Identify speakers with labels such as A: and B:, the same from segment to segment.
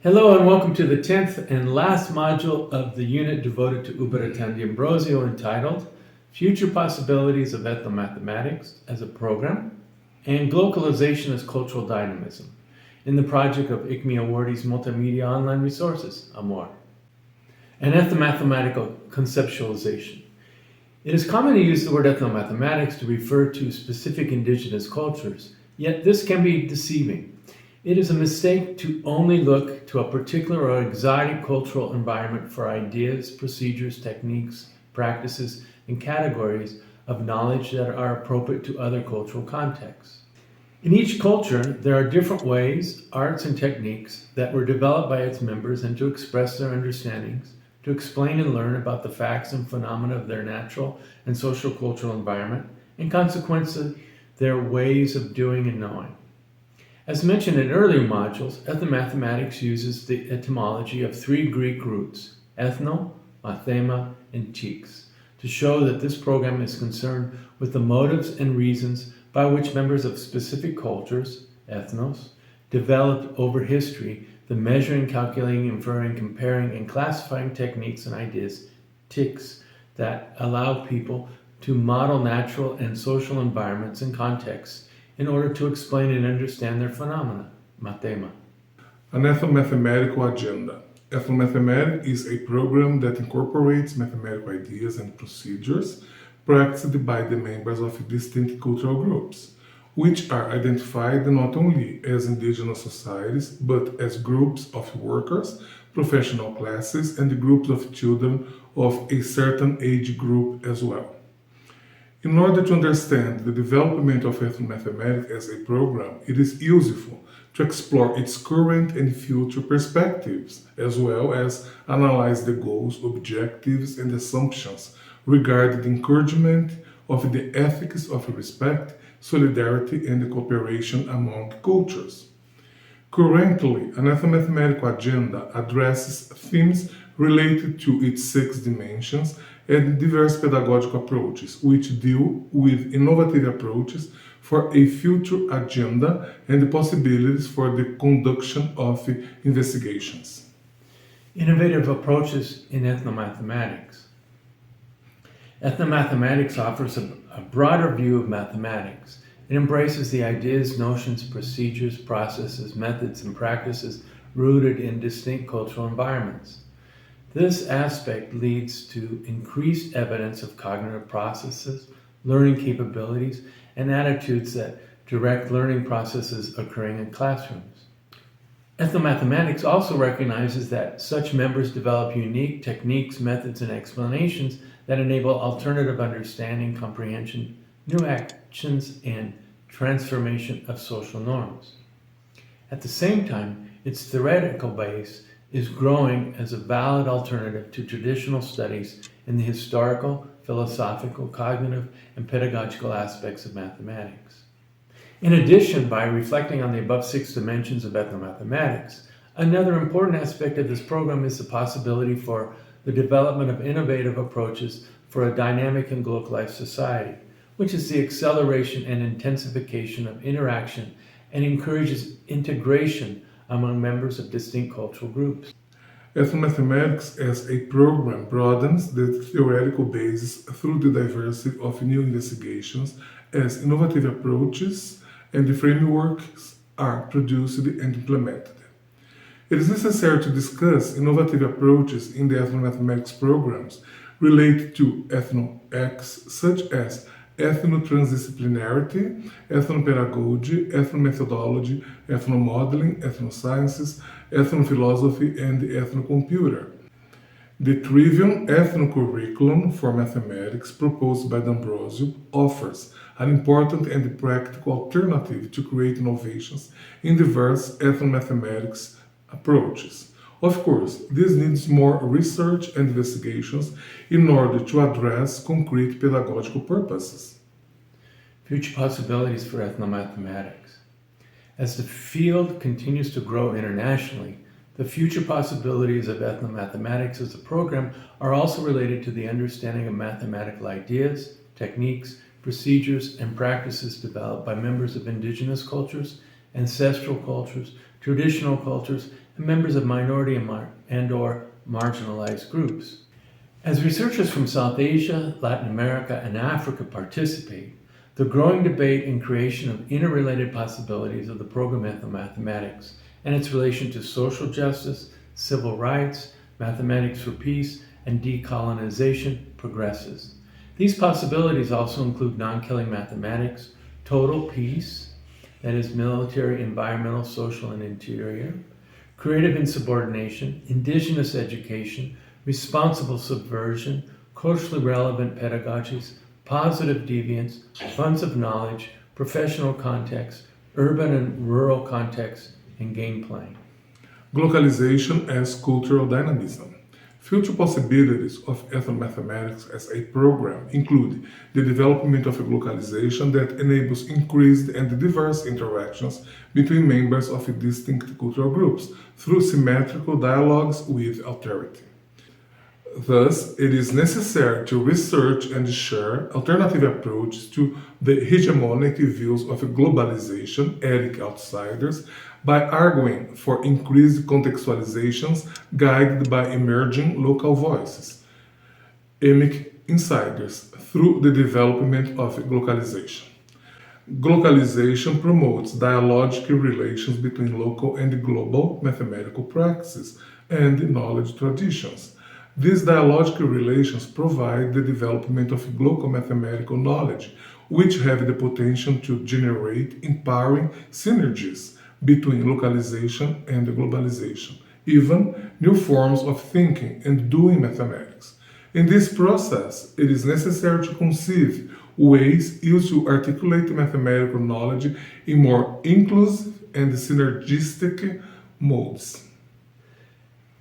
A: Hello and welcome to the 10th and last module of the unit devoted to Ubiratan D'Ambrosio entitled Future Possibilities of Ethnomathematics as a Program and Glocalization as Cultural Dynamism in the project of ICME awardees Multimedia Online Resources, AMOR. An ethnomathematical conceptualization. It is common to use the word ethnomathematics to refer to specific indigenous cultures, yet this can be deceiving. It is a mistake to only look to a particular or exotic cultural environment for ideas, procedures, techniques, practices, and categories of knowledge that are appropriate to other cultural contexts. In each culture, there are different ways, arts, and techniques that were developed by its members and to express their understandings, to explain and learn about the facts and phenomena of their natural and social cultural environment, and consequently, their ways of doing and knowing. As mentioned in earlier modules, ethnomathematics uses the etymology of three Greek roots, ethno, mathema, and tiks, to show that this program is concerned with the motives and reasons by which members of specific cultures, ethnos, developed over history the measuring, calculating, inferring, comparing, and classifying techniques and ideas, tiks, that allow people to model natural and social environments and contexts in order to explain and understand their phenomena, mathema.
B: An ethnomathematical agenda. Ethnomathematics is a program that incorporates mathematical ideas and procedures practiced by the members of distinct cultural groups, which are identified not only as indigenous societies, but as groups of workers, professional classes, and groups of children of a certain age group as well. In order to understand the development of ethnomathematics as a program, it is useful to explore its current and future perspectives, as well as analyze the goals, objectives, and assumptions regarding the encouragement of the ethics of respect, solidarity, and cooperation among cultures. Currently, an ethnomathematical agenda addresses themes related to its 6 dimensions and diverse pedagogical approaches, which deal with innovative approaches for a future agenda and the possibilities for the conduction of investigations.
A: Innovative approaches in ethnomathematics. Ethnomathematics offers a broader view of mathematics. It embraces the ideas, notions, procedures, processes, methods, and practices rooted in distinct cultural environments. This aspect leads to increased evidence of cognitive processes, learning capabilities, and attitudes that direct learning processes occurring in classrooms. Ethnomathematics also recognizes that such members develop unique techniques, methods, and explanations that enable alternative understanding, comprehension, new actions, and transformation of social norms. At the same time, its theoretical base is growing as a valid alternative to traditional studies in the historical, philosophical, cognitive, and pedagogical aspects of mathematics. In addition, by reflecting on the above 6 dimensions of ethnomathematics, another important aspect of this program is the possibility for the development of innovative approaches for a dynamic and globalized society, which is the acceleration and intensification of interaction and encourages integration among members of distinct cultural groups.
B: Ethnomathematics as a program broadens the theoretical basis through the diversity of new investigations as innovative approaches and the frameworks are produced and implemented. It is necessary to discuss innovative approaches in the ethnomathematics programs related to ethno-X, such as ethnotransdisciplinarity, ethnopedagogy, ethnomethodology, ethnomodeling, ethnosciences, ethnophilosophy, and the ethnocomputer. The trivium ethnocurriculum for mathematics proposed by D'Ambrosio offers an important and practical alternative to create innovations in diverse ethnomathematics approaches. Of course, this needs more research and investigations in order to address concrete pedagogical purposes.
A: Future possibilities for ethnomathematics. As the field continues to grow internationally, the future possibilities of ethnomathematics as a program are also related to the understanding of mathematical ideas, techniques, procedures, and practices developed by members of indigenous cultures, ancestral cultures, traditional cultures, and members of minority and/or marginalized groups. As researchers from South Asia, Latin America, and Africa participate, the growing debate and creation of interrelated possibilities of the program Ethnomathematics and its relation to social justice, civil rights, mathematics for peace, and decolonization progresses. These possibilities also include non-killing mathematics, total peace, that is military, environmental, social, and interior, creative insubordination, indigenous education, responsible subversion, culturally relevant pedagogies, positive deviance, funds of knowledge, professional context, urban and rural context, and game playing.
B: Glocalization as cultural dynamism. Future possibilities of ethnomathematics as a program include the development of a glocalization that enables increased and diverse interactions between members of distinct cultural groups through symmetrical dialogues with alterity. Thus, it is necessary to research and share alternative approaches to the hegemonic views of globalization, etic-outsiders, by arguing for increased contextualizations guided by emerging local voices, emic-insiders, through the development of glocalization. Glocalization promotes dialogical relations between local and global mathematical practices and knowledge traditions. These dialogical relations provide the development of local mathematical knowledge, which have the potential to generate empowering synergies between localization and globalization, even new forms of thinking and doing mathematics. In this process, it is necessary to conceive ways used to articulate mathematical knowledge in more inclusive and synergistic modes.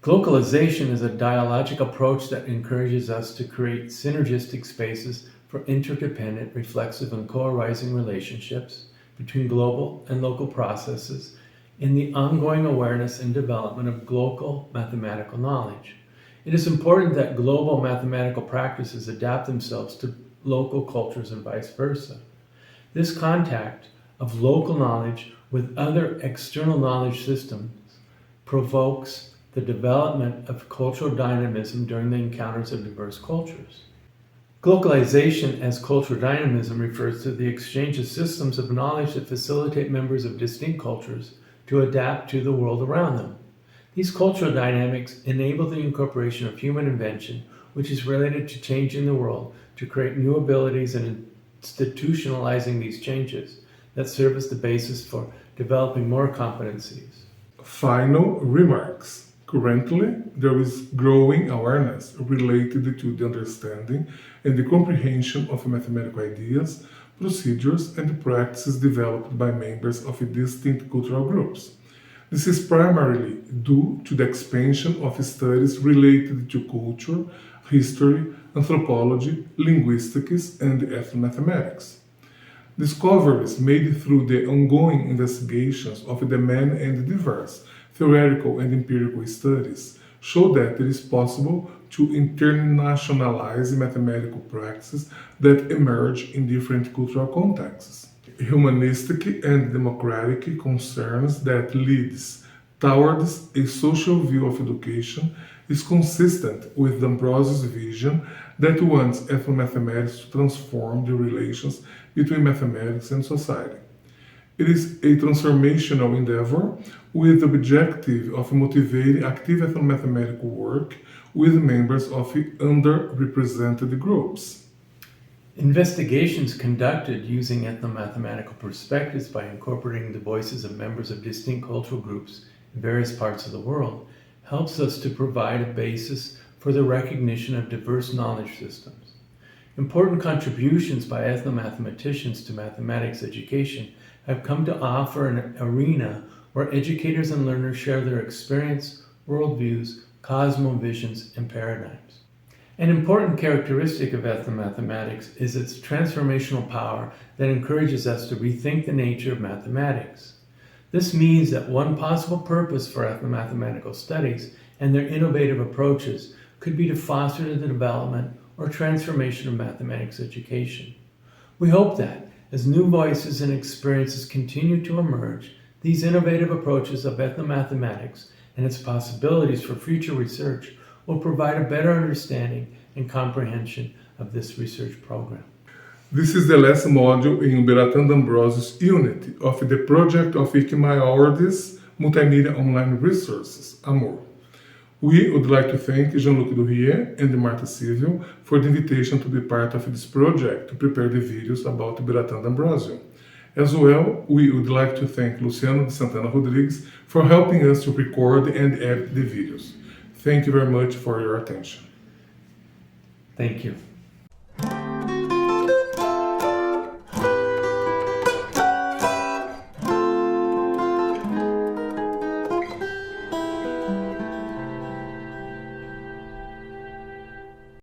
A: Glocalization is a dialogic approach that encourages us to create synergistic spaces for interdependent, reflexive, and co-arising relationships between global and local processes in the ongoing awareness and development of global mathematical knowledge. It is important that global mathematical practices adapt themselves to local cultures and vice versa. This contact of local knowledge with other external knowledge systems provokes the development of cultural dynamism during the encounters of diverse cultures. Glocalization as cultural dynamism refers to the exchange of systems of knowledge that facilitate members of distinct cultures to adapt to the world around them. These cultural dynamics enable the incorporation of human invention, which is related to changing the world, to create new abilities and institutionalizing these changes that serve as the basis for developing more competencies.
B: Final remarks. Currently, there is growing awareness related to the understanding and the comprehension of mathematical ideas, procedures, and practices developed by members of distinct cultural groups. This is primarily due to the expansion of studies related to culture, history, anthropology, linguistics, and ethnomathematics. Discoveries made through the ongoing investigations of the many and diverse theoretical and empirical studies show that it is possible to internationalize mathematical practices that emerge in different cultural contexts. Humanistic and democratic concerns that leads towards a social view of education is consistent with D'Ambrosio's vision that wants ethnomathematics to transform the relations between mathematics and society. It is a transformational endeavor with the objective of motivating active ethnomathematical work with members of underrepresented groups.
A: Investigations conducted using ethnomathematical perspectives by incorporating the voices of members of distinct cultural groups in various parts of the world helps us to provide a basis for the recognition of diverse knowledge systems. Important contributions by ethnomathematicians to mathematics education have come to offer an arena where educators and learners share their experience, worldviews, cosmovisions, and paradigms. An important characteristic of ethnomathematics is its transformational power that encourages us to rethink the nature of mathematics. This means that one possible purpose for ethnomathematical studies and their innovative approaches could be to foster the development or transformation of mathematics education. We hope that, as new voices and experiences continue to emerge, these innovative approaches of ethnomathematics and its possibilities for future research will provide a better understanding and comprehension of this research program.
B: This is the last module in Ubiratan D'Ambrosio's unit of the project of ethnomathematics multimedia online resources, AMOR. We would like to thank Jean-Luc Dourier and Marta Silvio for the invitation to be part of this project to prepare the videos about Ubiratan D'Ambrosio. As well, we would like to thank Luciano de Santana Rodrigues for helping us to record and edit the videos. Thank you very much for your attention.
A: Thank you.